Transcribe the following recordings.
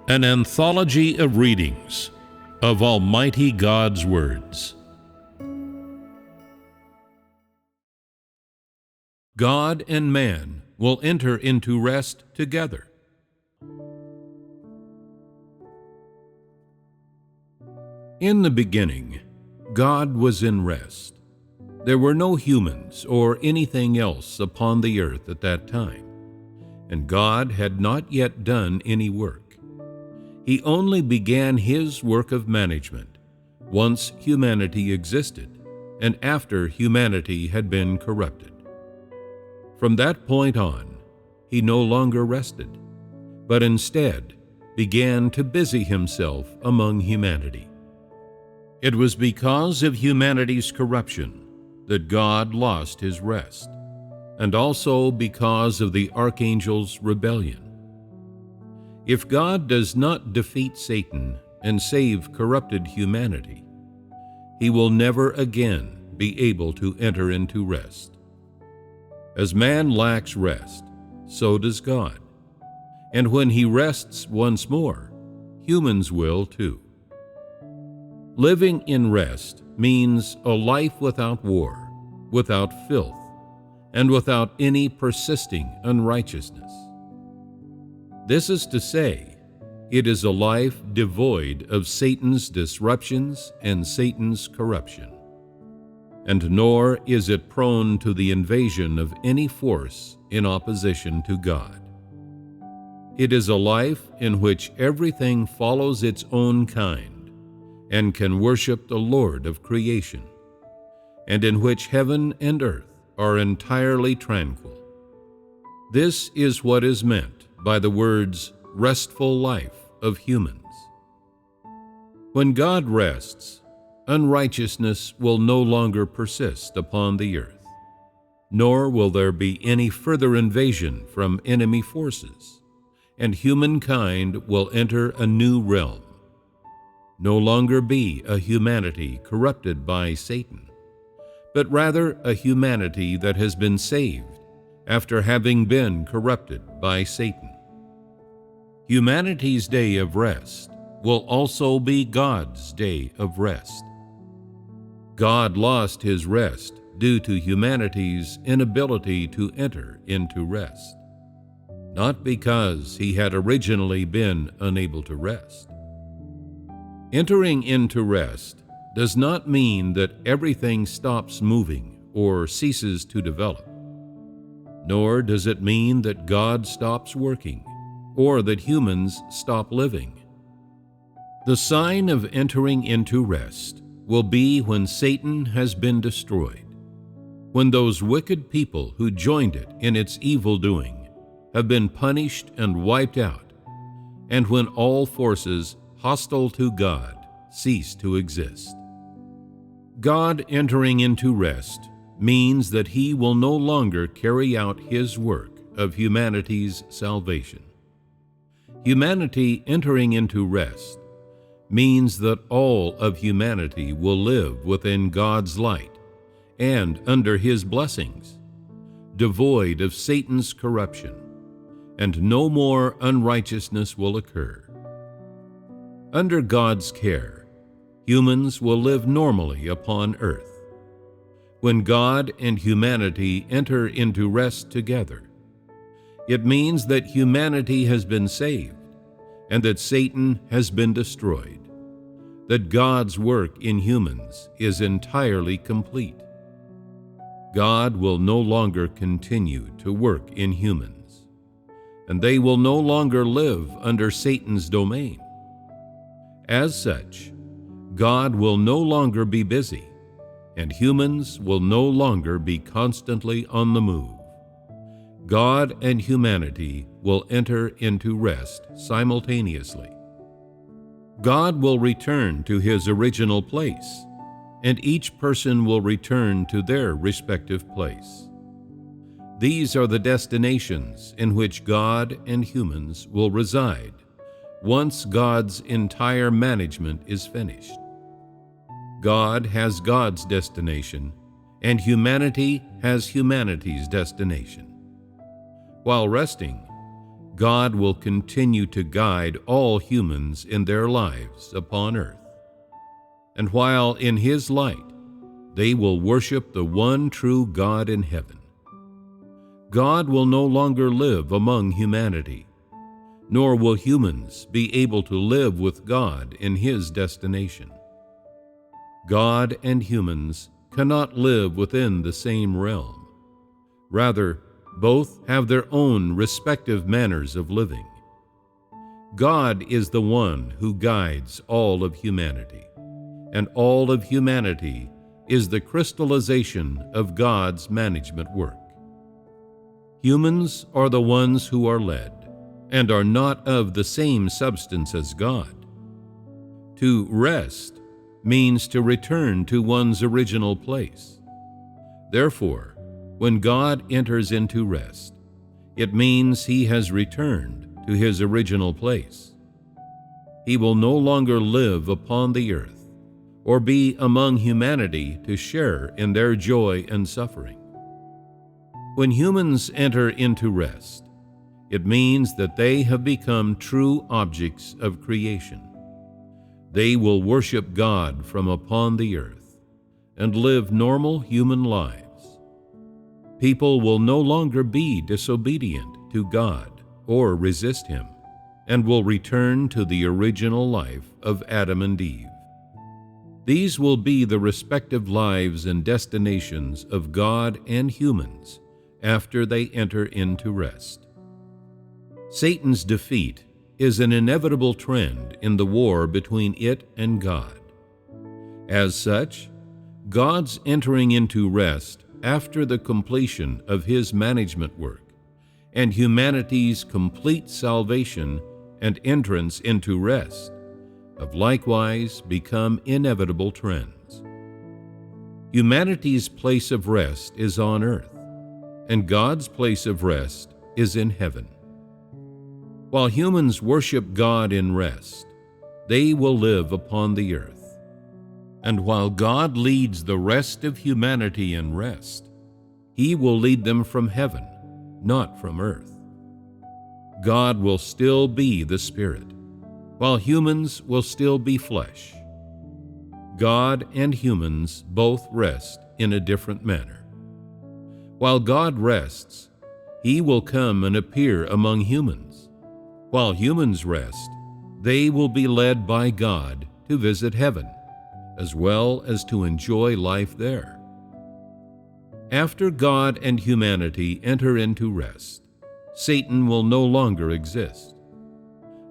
An anthology of readings of Almighty God's words. God and man will enter into rest together. In the beginning, God was in rest. There were no humans or anything else upon the earth at that time, and God had not yet done any work. He only began his work of management once humanity existed and after humanity had been corrupted. From that point on, he no longer rested, but instead began to busy himself among humanity. It was because of humanity's corruption that God lost his rest, and also because of the archangel's rebellion. If God does not defeat Satan and save corrupted humanity, he will never again be able to enter into rest. As man lacks rest, so does God. And when he rests once more, humans will too. Living in rest means a life without war, without filth, and without any persisting unrighteousness. This is to say, it is a life devoid of Satan's disruptions and Satan's corruption, and nor is it prone to the invasion of any force in opposition to God. It is a life in which everything follows its own kind and can worship the Lord of creation, and in which heaven and earth are entirely tranquil. This is what is meant by the words restful life of humans. When God rests, unrighteousness will no longer persist upon the earth, nor will there be any further invasion from enemy forces, and humankind will enter a new realm. No longer be a humanity corrupted by Satan, but rather a humanity that has been saved after having been corrupted by Satan. Humanity's day of rest will also be God's day of rest. God lost his rest due to humanity's inability to enter into rest, not because he had originally been unable to rest. Entering into rest does not mean that everything stops moving or ceases to develop, nor does it mean that God stops working or that humans stop living. The sign of entering into rest will be when Satan has been destroyed, when those wicked people who joined it in its evil doing have been punished and wiped out, and when all forces hostile to God cease to exist. God entering into rest means that he will no longer carry out his work of humanity's salvation. Humanity entering into rest means that all of humanity will live within God's light and under his blessings, devoid of Satan's corruption, and no more unrighteousness will occur. Under God's care, humans will live normally upon earth. When God and humanity enter into rest together, it means that humanity has been saved and that Satan has been destroyed, that God's work in humans is entirely complete. God will no longer continue to work in humans, and they will no longer live under Satan's domain. As such, God will no longer be busy, and humans will no longer be constantly on the move. God and humanity will enter into rest simultaneously. God will return to his original place, and each person will return to their respective place. These are the destinations in which God and humans will reside once God's entire management is finished. God has God's destination, and humanity has humanity's destination. While resting, God will continue to guide all humans in their lives upon earth. And while in His light, they will worship the one true God in heaven. God will no longer live among humanity, nor will humans be able to live with God in His destination. God and humans cannot live within the same realm. Rather, both have their own respective manners of living. God is the one who guides all of humanity, and all of humanity is the crystallization of God's management work. Humans are the ones who are led, and are not of the same substance as God. To rest means to return to one's original place. Therefore, when God enters into rest, it means He has returned to His original place. He will no longer live upon the earth, or be among humanity to share in their joy and suffering. When humans enter into rest, it means that they have become true objects of creation. They will worship God from upon the earth and live normal human lives. People will no longer be disobedient to God or resist Him, and will return to the original life of Adam and Eve. These will be the respective lives and destinations of God and humans after they enter into rest. Satan's defeat is an inevitable trend in the war between it and God. As such, God's entering into rest after the completion of His management work, and humanity's complete salvation and entrance into rest, have likewise become inevitable trends. Humanity's place of rest is on earth, and God's place of rest is in heaven. While humans worship God in rest, they will live upon the earth. And while God leads the rest of humanity in rest, He will lead them from heaven, not from earth. God will still be the Spirit, while humans will still be flesh. God and humans both rest in a different manner. While God rests, He will come and appear among humans. While humans rest, they will be led by God to visit heaven, as well as to enjoy life there. After God and humanity enter into rest, Satan will no longer exist.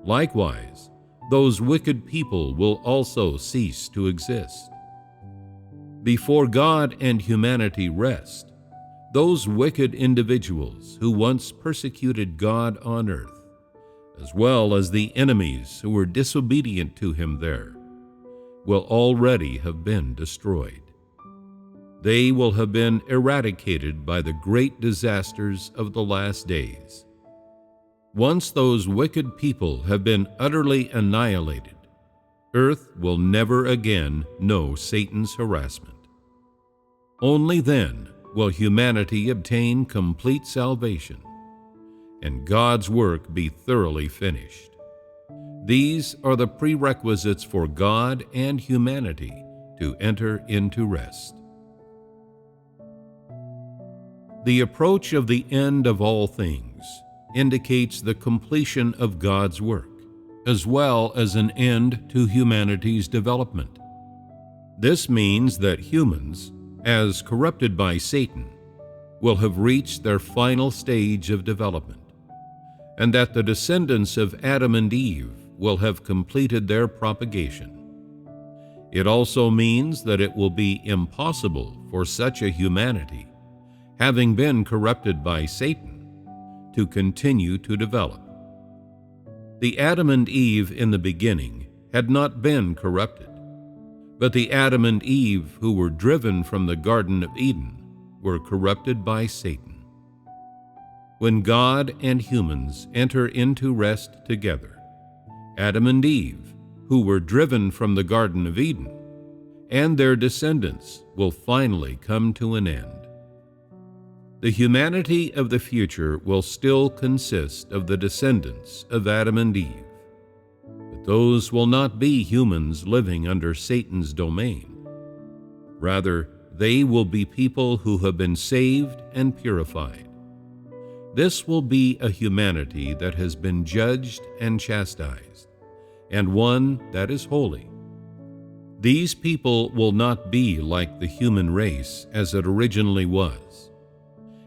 Likewise, those wicked people will also cease to exist. Before God and humanity rest, those wicked individuals who once persecuted God on earth, as well as the enemies who were disobedient to Him there, will already have been destroyed. They will have been eradicated by the great disasters of the last days. Once those wicked people have been utterly annihilated, earth will never again know Satan's harassment. Only then will humanity obtain complete salvation, and God's work be thoroughly finished. These are the prerequisites for God and humanity to enter into rest. The approach of the end of all things indicates the completion of God's work, as well as an end to humanity's development. This means that humans, as corrupted by Satan, will have reached their final stage of development, and that the descendants of Adam and Eve will have completed their propagation. It also means that it will be impossible for such a humanity, having been corrupted by Satan, to continue to develop. The Adam and Eve in the beginning had not been corrupted, but the Adam and Eve who were driven from the Garden of Eden were corrupted by Satan. When God and humans enter into rest together, Adam and Eve, who were driven from the Garden of Eden, and their descendants will finally come to an end. The humanity of the future will still consist of the descendants of Adam and Eve, but those will not be humans living under Satan's domain. Rather, they will be people who have been saved and purified. This will be a humanity that has been judged and chastised, and one that is holy. These people will not be like the human race as it originally was.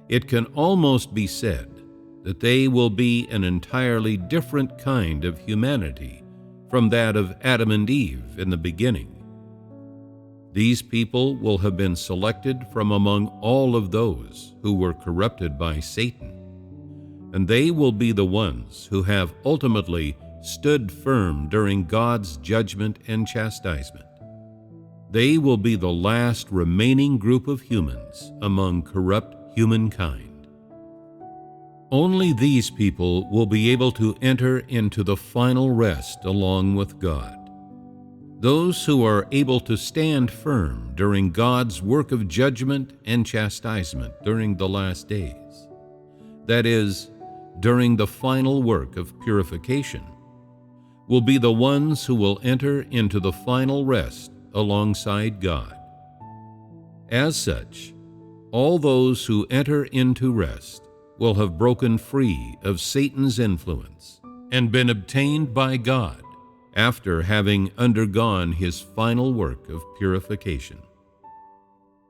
It can almost be said that they will be an entirely different kind of humanity from that of Adam and Eve in the beginning. These people will have been selected from among all of those who were corrupted by Satan, and they will be the ones who have ultimately stood firm during God's judgment and chastisement. They will be the last remaining group of humans among corrupt humankind. Only these people will be able to enter into the final rest along with God. Those who are able to stand firm during God's work of judgment and chastisement during the last days, that is, during the final work of purification, will be the ones who will enter into the final rest alongside God. As such, all those who enter into rest will have broken free of Satan's influence and been obtained by God after having undergone his final work of purification.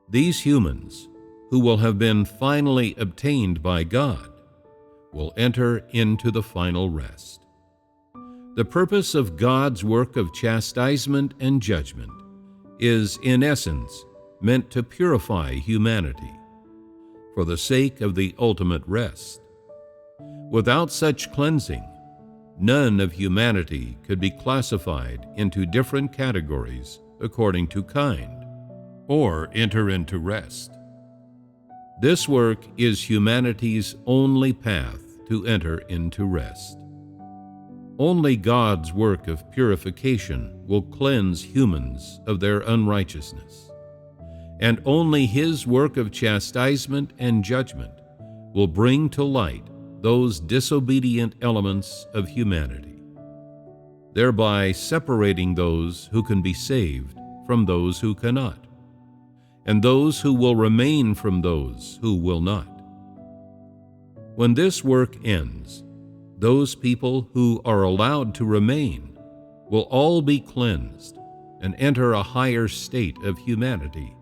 These humans, who will have been finally obtained by God, will enter into the final rest. The purpose of God's work of chastisement and judgment is, in essence, meant to purify humanity for the sake of the ultimate rest. Without such cleansing, none of humanity could be classified into different categories according to kind, or enter into rest. This work is humanity's only path to enter into rest. Only God's work of purification will cleanse humans of their unrighteousness, and only His work of chastisement and judgment will bring to light those disobedient elements of humanity, thereby separating those who can be saved from those who cannot, and those who will remain from those who will not. When this work ends, those people who are allowed to remain will all be cleansed and enter a higher state of humanity,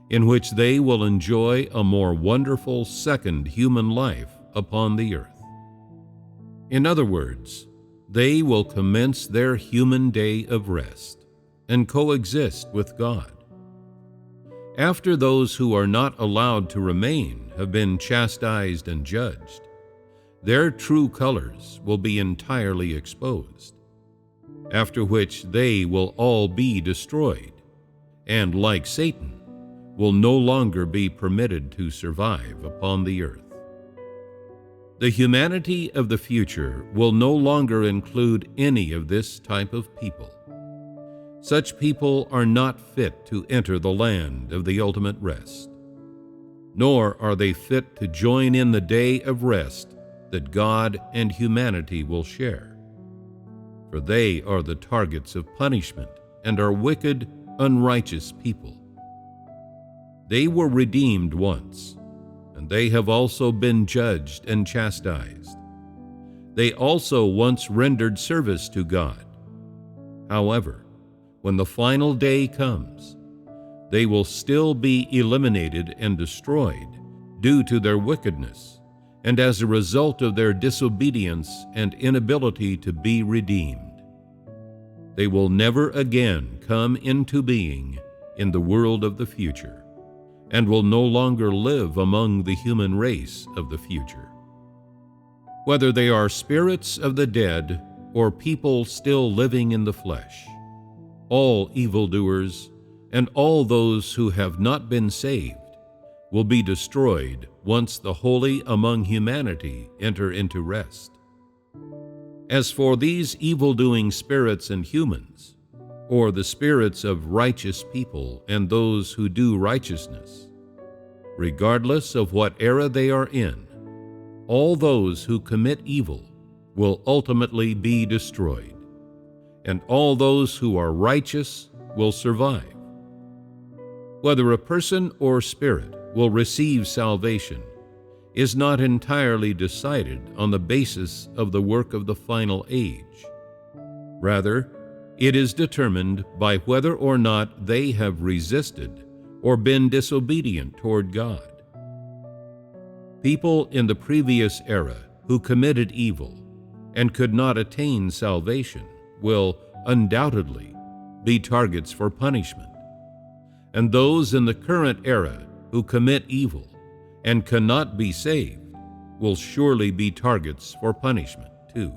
in which they will enjoy a more wonderful second human life upon the earth. In other words, they will commence their human day of rest and coexist with God. After those who are not allowed to remain have been chastised and judged, their true colors will be entirely exposed, after which they will all be destroyed, and, like Satan, will no longer be permitted to survive upon the earth. The humanity of the future will no longer include any of this type of people. Such people are not fit to enter the land of the ultimate rest, nor are they fit to join in the day of rest that God and humanity will share, for they are the targets of punishment and are wicked, unrighteous people. They were redeemed once, and they have also been judged and chastised. They also once rendered service to God. However, when the final day comes, they will still be eliminated and destroyed due to their wickedness and as a result of their disobedience and inability to be redeemed. They will never again come into being in the world of the future, and will no longer live among the human race of the future. Whether they are spirits of the dead or people still living in the flesh, all evildoers and all those who have not been saved will be destroyed once the holy among humanity enter into rest. As for these evil-doing spirits and humans, or the spirits of righteous people and those who do righteousness, regardless of what era they are in, all those who commit evil will ultimately be destroyed, and all those who are righteous will survive. Whether a person or spirit will receive salvation is not entirely decided on the basis of the work of the final age. Rather, it is determined by whether or not they have resisted or been disobedient toward God. People in the previous era who committed evil and could not attain salvation will undoubtedly be targets for punishment, and those in the current era who commit evil and cannot be saved will surely be targets for punishment too.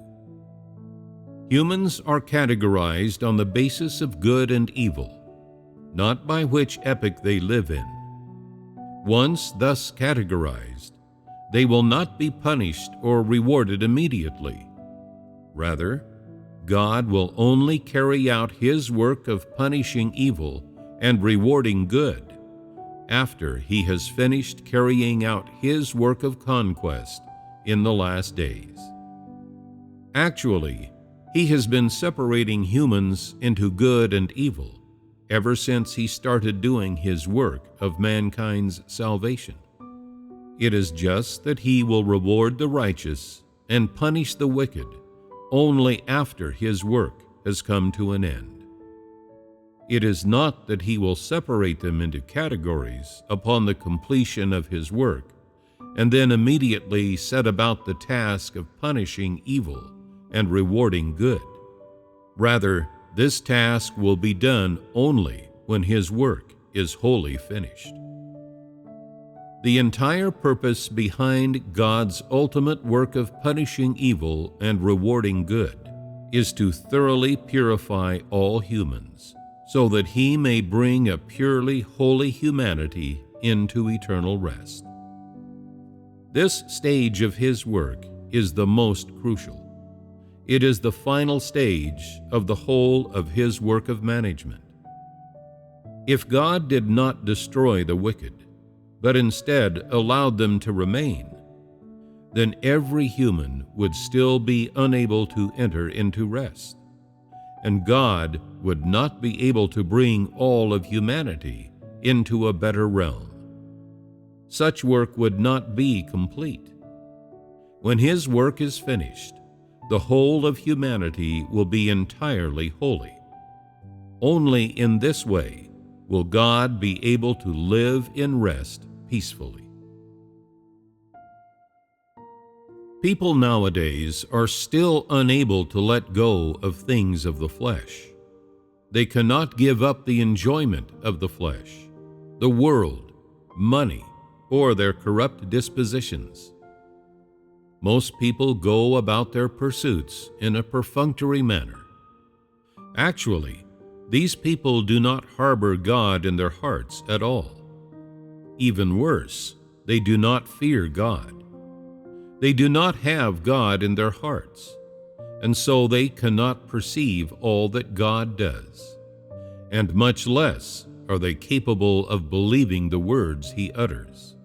Humans are categorized on the basis of good and evil, not by which epoch they live in. Once thus categorized, they will not be punished or rewarded immediately. Rather, God will only carry out His work of punishing evil and rewarding good after He has finished carrying out His work of conquest in the last days. Actually, He has been separating humans into good and evil ever since He started doing His work of mankind's salvation. It is just that He will reward the righteous and punish the wicked only after His work has come to an end. It is not that He will separate them into categories upon the completion of His work and then immediately set about the task of punishing evil and rewarding good. Rather, this task will be done only when His work is wholly finished. The entire purpose behind God's ultimate work of punishing evil and rewarding good is to thoroughly purify all humans, so that He may bring a purely holy humanity into eternal rest. This stage of His work is the most crucial. It is the final stage of the whole of His work of management. If God did not destroy the wicked, but instead allowed them to remain, then every human would still be unable to enter into rest, and God would not be able to bring all of humanity into a better realm. Such work would not be complete. When His work is finished, the whole of humanity will be entirely holy. Only in this way will God be able to live in rest peacefully. People nowadays are still unable to let go of things of the flesh. They cannot give up the enjoyment of the flesh, the world, money, or their corrupt dispositions. Most people go about their pursuits in a perfunctory manner. Actually, these people do not harbor God in their hearts at all. Even worse, they do not fear God. They do not have God in their hearts, and so they cannot perceive all that God does, and much less are they capable of believing the words He utters.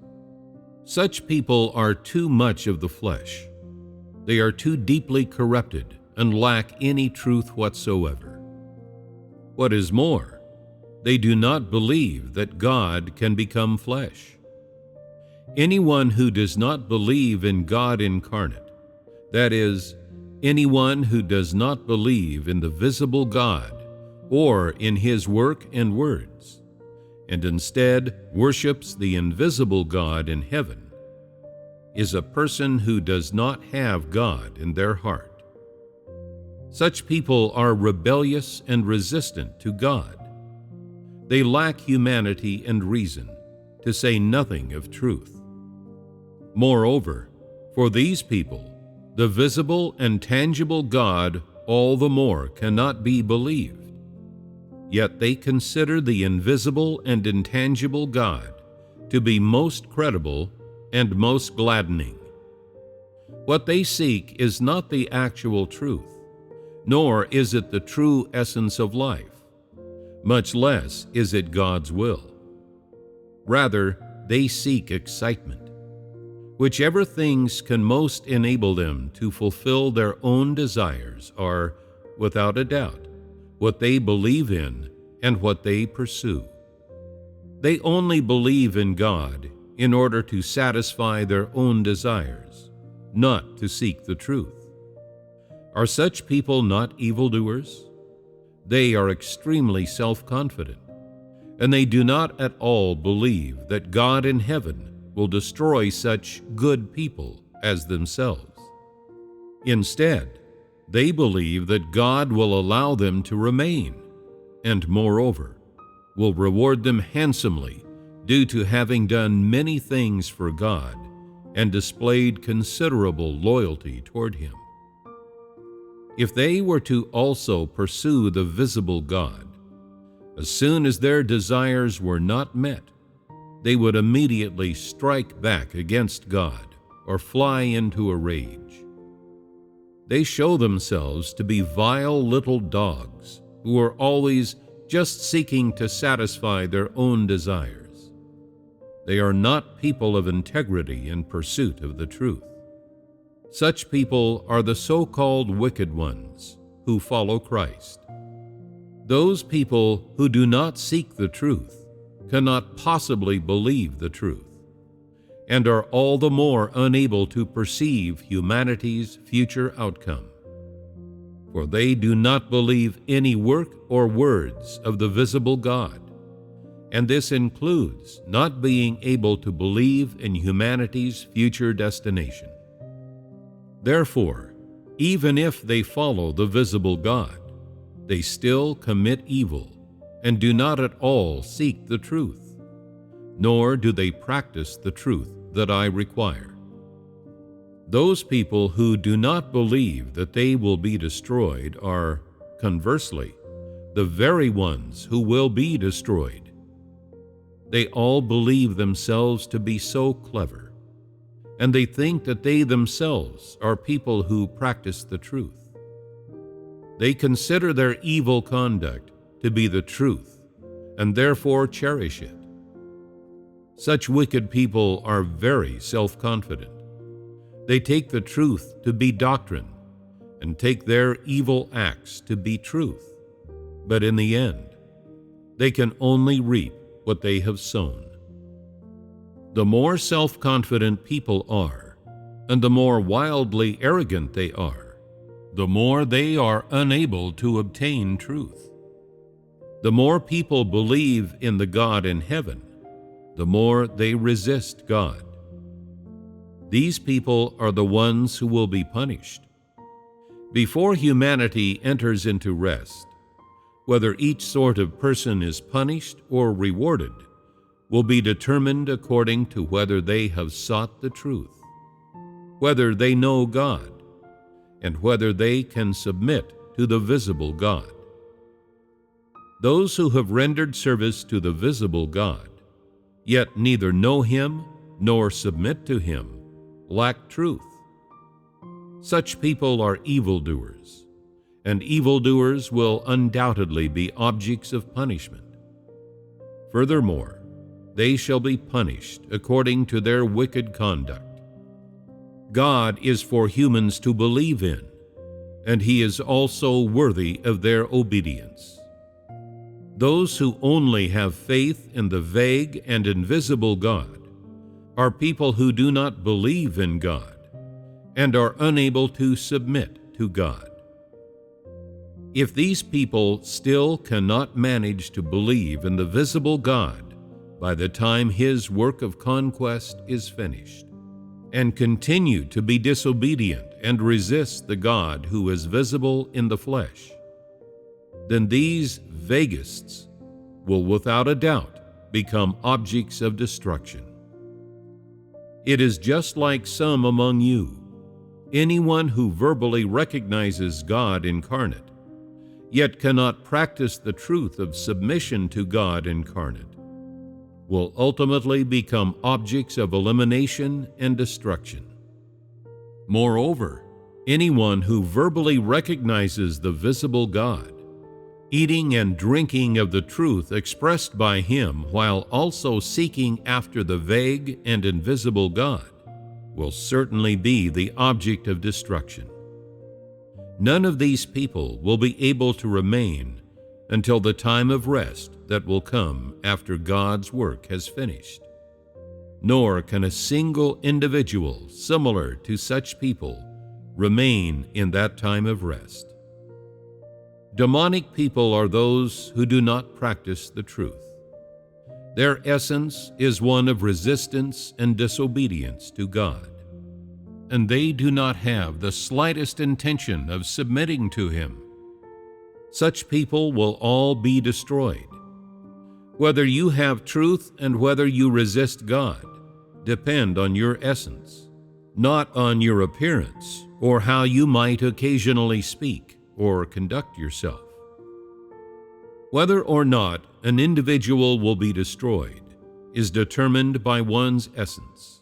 Such people are too much of the flesh. They are too deeply corrupted and lack any truth whatsoever. What is more, they do not believe that God can become flesh. Anyone who does not believe in God incarnate, that is, anyone who does not believe in the visible God or in His work and words, and instead worships the invisible God in heaven, is a person who does not have God in their heart. Such people are rebellious and resistant to God. They lack humanity and reason, to say nothing of truth. Moreover, for these people, the visible and tangible God all the more cannot be believed. Yet they consider the invisible and intangible God to be most credible and most gladdening. What they seek is not the actual truth, nor is it the true essence of life, much less is it God's will. Rather, they seek excitement. Whichever things can most enable them to fulfill their own desires are, without a doubt, what they believe in and what they pursue. They only believe in God in order to satisfy their own desires, not to seek the truth. Are such people not evildoers? They are extremely self-confident, and they do not at all believe that God in heaven will destroy such good people as themselves. Instead, they believe that God will allow them to remain, and moreover, will reward them handsomely due to having done many things for God and displayed considerable loyalty toward Him. If they were to also pursue the visible God, as soon as their desires were not met, they would immediately strike back against God or fly into a rage. They show themselves to be vile little dogs who are always just seeking to satisfy their own desires. They are not people of integrity in pursuit of the truth. Such people are the so-called wicked ones who follow Christ. Those people who do not seek the truth cannot possibly believe the truth, and are all the more unable to perceive humanity's future outcome. For they do not believe any work or words of the visible God, and this includes not being able to believe in humanity's future destination. Therefore, even if they follow the visible God, they still commit evil and do not at all seek the truth, nor do they practice the truth that I require. Those people who do not believe that they will be destroyed are, conversely, the very ones who will be destroyed. They all believe themselves to be so clever, and they think that they themselves are people who practice the truth. They consider their evil conduct to be the truth, and therefore cherish it. Such wicked people are very self-confident. They take the truth to be doctrine, and take their evil acts to be truth. But in the end, they can only reap what they have sown. The more self-confident people are, and the more wildly arrogant they are, the more they are unable to obtain truth. The more people believe in the God in heaven, the more they resist God. These people are the ones who will be punished. Before humanity enters into rest, whether each sort of person is punished or rewarded will be determined according to whether they have sought the truth, whether they know God, and whether they can submit to the visible God. Those who have rendered service to the visible God, yet neither know Him nor submit to Him, lack truth. Such people are evildoers, and evildoers will undoubtedly be objects of punishment. Furthermore, they shall be punished according to their wicked conduct. God is for humans to believe in, and He is also worthy of their obedience. Those who only have faith in the vague and invisible God are people who do not believe in God and are unable to submit to God. If these people still cannot manage to believe in the visible God by the time His work of conquest is finished, and continue to be disobedient and resist the God who is visible in the flesh, then these vaguists will without a doubt become objects of destruction. It is just like some among you. Anyone who verbally recognizes God incarnate, yet cannot practice the truth of submission to God incarnate, will ultimately become objects of elimination and destruction. Moreover, anyone who verbally recognizes the visible God, eating and drinking of the truth expressed by him while also seeking after the vague and invisible God, will certainly be the object of destruction. None of these people will be able to remain until the time of rest that will come after God's work has finished. Nor can a single individual similar to such people remain in that time of rest. Demonic people are those who do not practice the truth. Their essence is one of resistance and disobedience to God, and they do not have the slightest intention of submitting to Him. Such people will all be destroyed. Whether you have truth and whether you resist God depend on your essence, not on your appearance or how you might occasionally speak or conduct yourself. Whether or not an individual will be destroyed is determined by one's essence.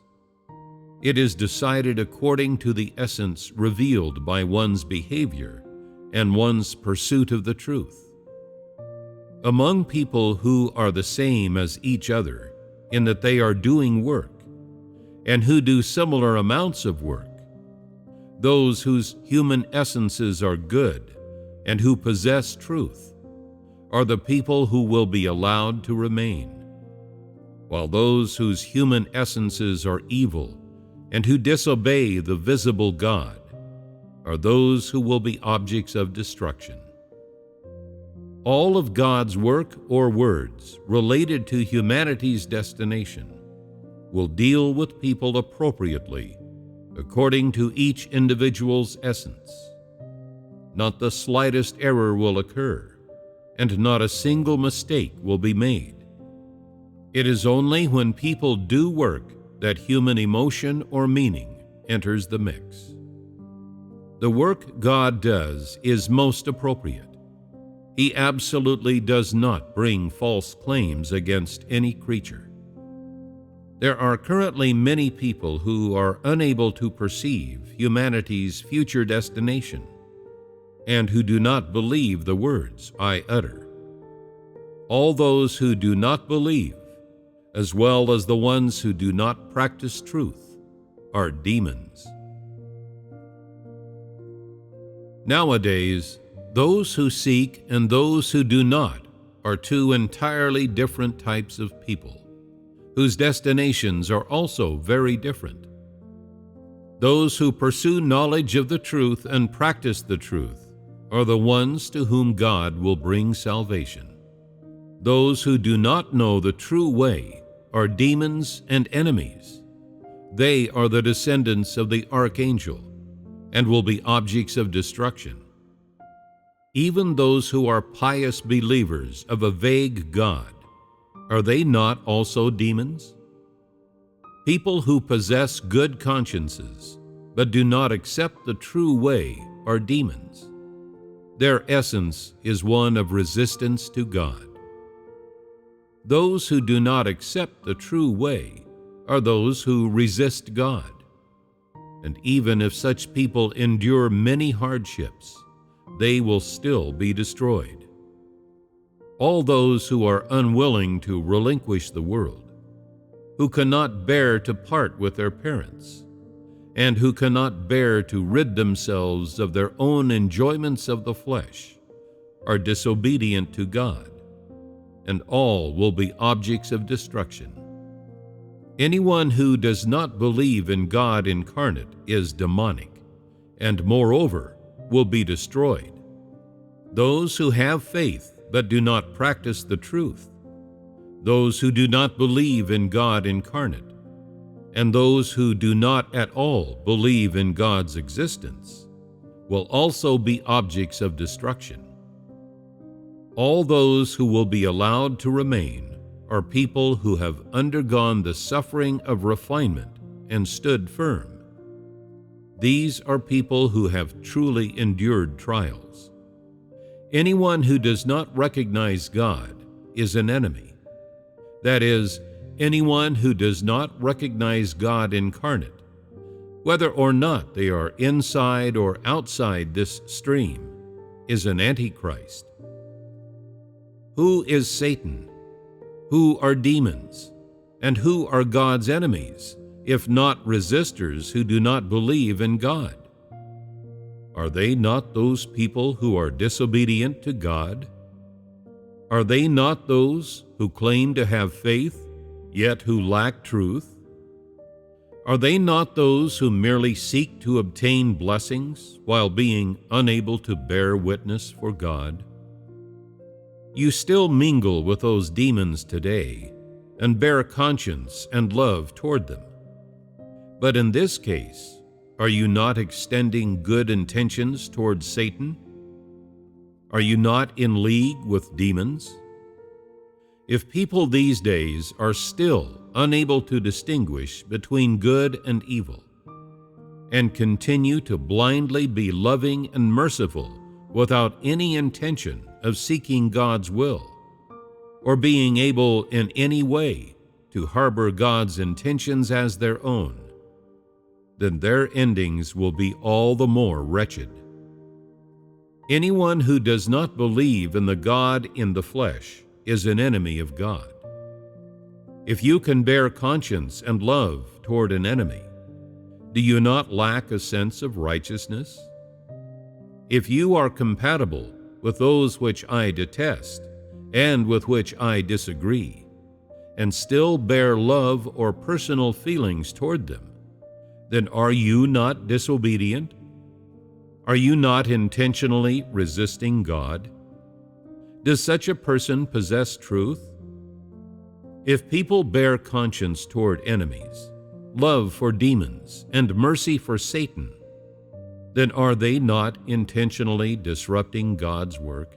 It is decided according to the essence revealed by one's behavior and one's pursuit of the truth. Among people who are the same as each other in that they are doing work and who do similar amounts of work, those whose human essences are good and who possess truth are the people who will be allowed to remain, while those whose human essences are evil and who disobey the visible God are those who will be objects of destruction. All of God's work or words related to humanity's destination will deal with people appropriately according to each individual's essence. Not the slightest error will occur, and not a single mistake will be made. It is only when people do work that human emotion or meaning enters the mix. The work God does is most appropriate. He absolutely does not bring false claims against any creature. There are currently many people who are unable to perceive humanity's future destination and who do not believe the words I utter. All those who do not believe, as well as the ones who do not practice truth, are demons. Nowadays, those who seek and those who do not are two entirely different types of people, whose destinations are also very different. Those who pursue knowledge of the truth and practice the truth are the ones to whom God will bring salvation. Those who do not know the true way are demons and enemies. They are the descendants of the archangel and will be objects of destruction. Even those who are pious believers of a vague God, are they not also demons? People who possess good consciences but do not accept the true way are demons. Their essence is one of resistance to God. Those who do not accept the true way are those who resist God. And even if such people endure many hardships, they will still be destroyed. All those who are unwilling to relinquish the world, who cannot bear to part with their parents, and who cannot bear to rid themselves of their own enjoyments of the flesh, are disobedient to God, and all will be objects of destruction. Anyone who does not believe in God incarnate is demonic, and moreover will be destroyed. Those who have faith but do not practice the truth, those who do not believe in God incarnate, and those who do not at all believe in God's existence, will also be objects of destruction. All those who will be allowed to remain are people who have undergone the suffering of refinement and stood firm. These are people who have truly endured trials. Anyone who does not recognize God is an enemy. That is, anyone who does not recognize God incarnate, whether or not they are inside or outside this stream, is an antichrist. Who is Satan? Who are demons? And who are God's enemies, if not resistors who do not believe in God? Are they not those people who are disobedient to God? Are they not those who claim to have faith, yet who lack truth? Are they not those who merely seek to obtain blessings while being unable to bear witness for God? You still mingle with those demons today and bear conscience and love toward them. But in this case, are you not extending good intentions towards Satan? Are you not in league with demons? If people these days are still unable to distinguish between good and evil, and continue to blindly be loving and merciful without any intention of seeking God's will, or being able in any way to harbor God's intentions as their own, then their endings will be all the more wretched. Anyone who does not believe in the God in the flesh is an enemy of God. If you can bear conscience and love toward an enemy, do you not lack a sense of righteousness? If you are compatible with those which I detest and with which I disagree, and still bear love or personal feelings toward them, then are you not disobedient? Are you not intentionally resisting God? Does such a person possess truth? If people bear conscience toward enemies, love for demons, and mercy for Satan, then are they not intentionally disrupting God's work?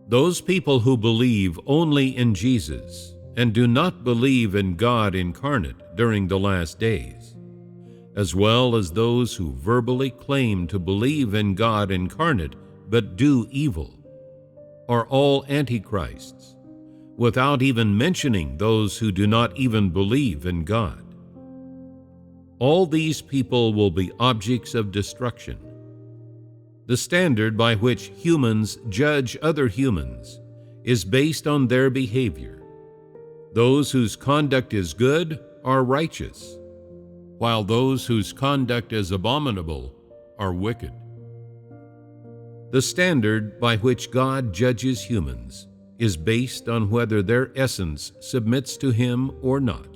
Those people who believe only in Jesus and do not believe in God incarnate during the last days, as well as those who verbally claim to believe in God incarnate but do evil, are all antichrists, without even mentioning those who do not even believe in God. All these people will be objects of destruction. The standard by which humans judge other humans is based on their behavior. Those whose conduct is good are righteous, while those whose conduct is abominable are wicked. The standard by which God judges humans is based on whether their essence submits to Him or not.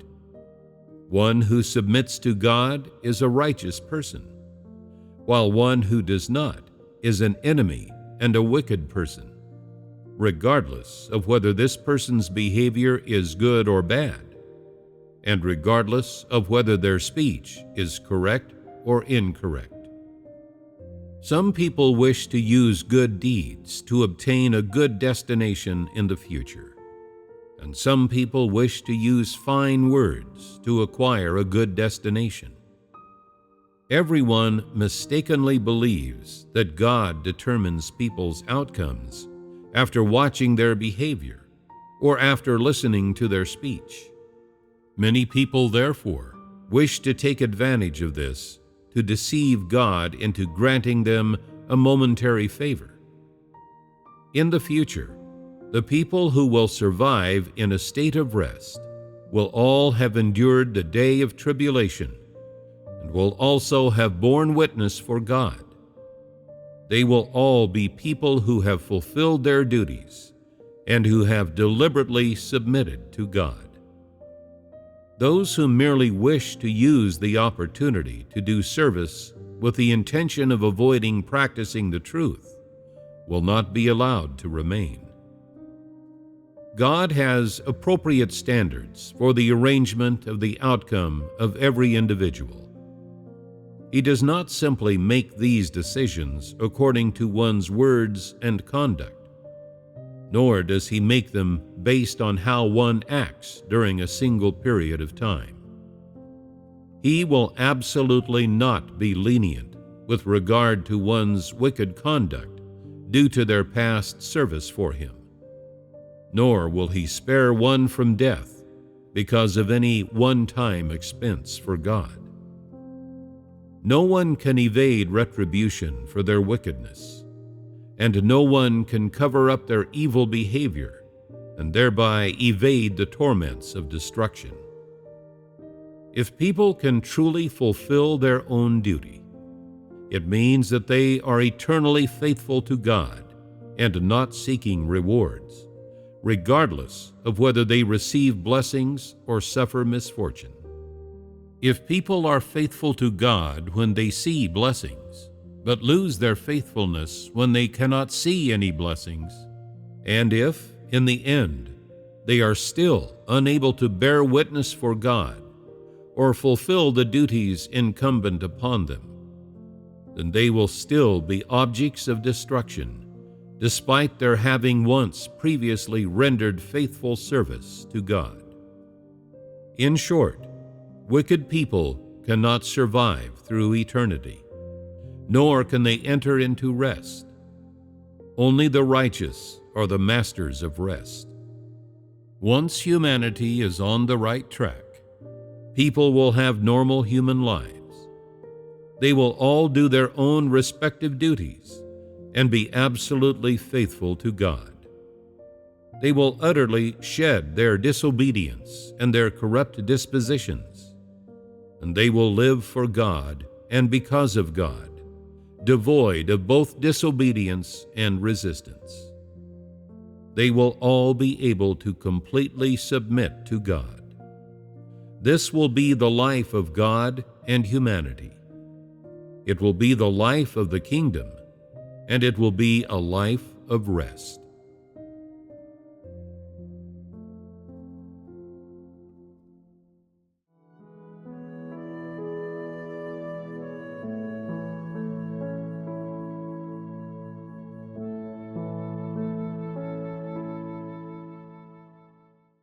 One who submits to God is a righteous person, while one who does not is an enemy and a wicked person, regardless of whether this person's behavior is good or bad, and regardless of whether their speech is correct or incorrect. Some people wish to use good deeds to obtain a good destination in the future, and some people wish to use fine words to acquire a good destination. Everyone mistakenly believes that God determines people's outcomes after watching their behavior or after listening to their speech. Many people, therefore, wish to take advantage of this to deceive God into granting them a momentary favor. In the future, the people who will survive in a state of rest will all have endured the day of tribulation and will also have borne witness for God. They will all be people who have fulfilled their duties and who have deliberately submitted to God. Those who merely wish to use the opportunity to do service with the intention of avoiding practicing the truth will not be allowed to remain. God has appropriate standards for the arrangement of the outcome of every individual. He does not simply make these decisions according to one's words and conduct, nor does He make them based on how one acts during a single period of time. He will absolutely not be lenient with regard to one's wicked conduct due to their past service for Him, nor will He spare one from death because of any one-time expense for God. No one can evade retribution for their wickedness, and no one can cover up their evil behavior and thereby evade the torments of destruction. If people can truly fulfill their own duty, it means that they are eternally faithful to God and not seeking rewards, regardless of whether they receive blessings or suffer misfortune. If people are faithful to God when they see blessings, but lose their faithfulness when they cannot see any blessings, and if, in the end, they are still unable to bear witness for God or fulfill the duties incumbent upon them, then they will still be objects of destruction, despite their having once previously rendered faithful service to God. In short, wicked people cannot survive through eternity, nor can they enter into rest. Only the righteous are the masters of rest. Once humanity is on the right track, people will have normal human lives. They will all do their own respective duties and be absolutely faithful to God. They will utterly shed their disobedience and their corrupt dispositions, and they will live for God and because of God, devoid of both disobedience and resistance. They will all be able to completely submit to God. This will be the life of God and humanity. It will be the life of the kingdom, and it will be a life of rest.